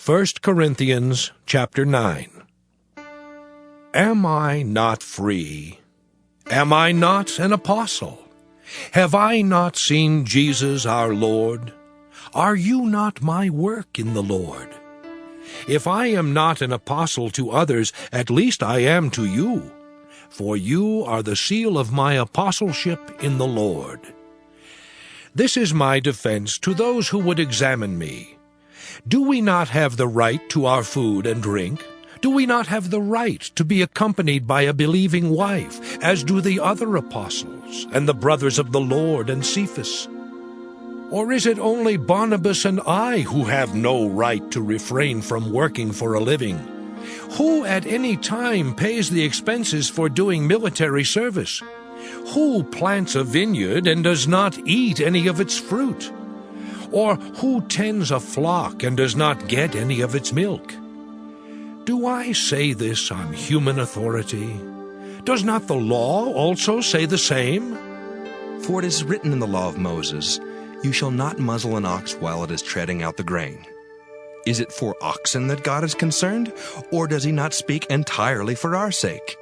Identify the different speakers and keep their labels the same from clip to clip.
Speaker 1: 1 Corinthians chapter 9. Am I not free? Am I not an apostle? Have I not seen Jesus our Lord? Are you not my work in the Lord? If I am not an apostle to others, at least I am to you, for you are the seal of my apostleship in the Lord. This is my defense to those who would examine me. Do we not have the right to our food and drink? Do we not have the right to be accompanied by a believing wife, as do the other apostles and the brothers of the Lord and Cephas? Or is it only Barnabas and I who have no right to refrain from working for a living? Who at any time pays the expenses for doing military service? Who plants a vineyard and does not eat any of its fruit? Or who tends a flock and does not get any of its milk? Do I say this on human authority? Does not the law also say the same?
Speaker 2: For it is written in the law of Moses, "You shall not muzzle an ox while it is treading out the grain." Is it for oxen that God is concerned, or does he not speak entirely for our sake?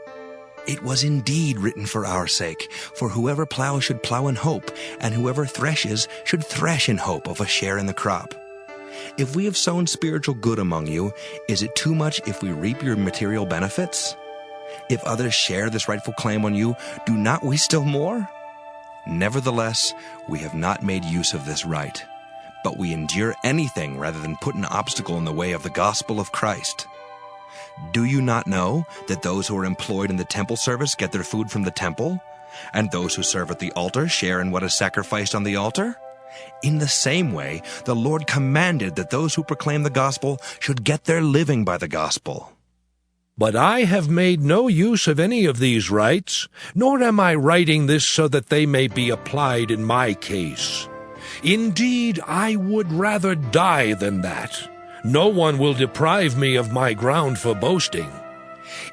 Speaker 2: It was indeed written for our sake, for whoever plows should plow in hope, and whoever threshes should thresh in hope of a share in the crop. If we have sown spiritual good among you, is it too much if we reap your material benefits? If others share this rightful claim on you, do not we still more? Nevertheless, we have not made use of this right, but we endure anything rather than put an obstacle in the way of the gospel of Christ. Do you not know that those who are employed in the temple service get their food from the temple, and those who serve at the altar share in what is sacrificed on the altar? In the same way, the Lord commanded that those who proclaim the gospel should get their living by the gospel.
Speaker 1: But I have made no use of any of these rights, nor am I writing this so that they may be applied in my case. Indeed, I would rather die than that. No one will deprive me of my ground for boasting.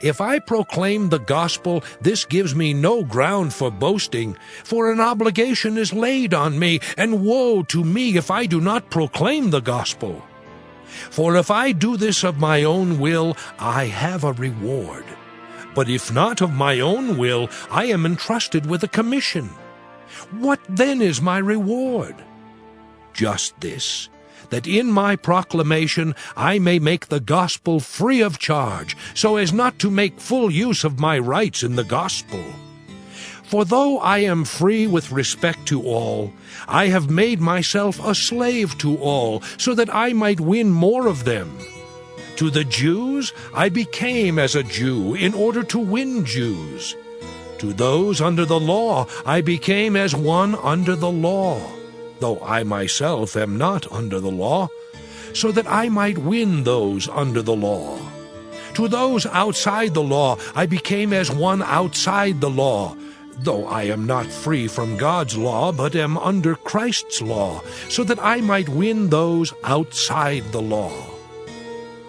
Speaker 1: If I proclaim the gospel, this gives me no ground for boasting, for an obligation is laid on me, and woe to me if I do not proclaim the gospel. For if I do this of my own will, I have a reward. But if not of my own will, I am entrusted with a commission. What then is my reward? Just this, that in my proclamation I may make the gospel free of charge, so as not to make full use of my rights in the gospel. For though I am free with respect to all, I have made myself a slave to all, so that I might win more of them. To the Jews I became as a Jew in order to win Jews. To those under the law I became as one under the law, though I myself am not under the law, so that I might win those under the law. To those outside the law I became as one outside the law, though I am not free from God's law, but am under Christ's law, so that I might win those outside the law.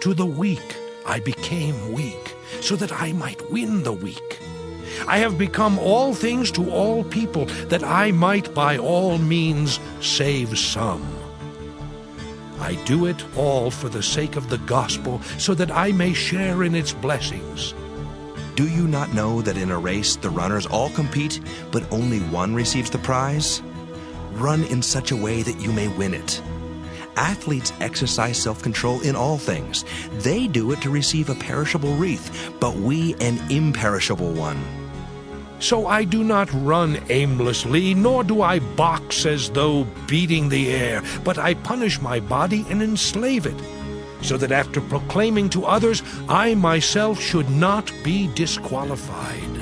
Speaker 1: To the weak I became weak, so that I might win the weak. I have become all things to all people, that I might by all means save some. I do it all for the sake of the gospel, so that I may share in its blessings.
Speaker 2: Do you not know that in a race the runners all compete, but only one receives the prize? Run in such a way that you may win it. Athletes exercise self-control in all things. They do it to receive a perishable wreath, but we an imperishable one.
Speaker 1: So I do not run aimlessly, nor do I box as though beating the air, but I punish my body and enslave it, so that after proclaiming to others, I myself should not be disqualified.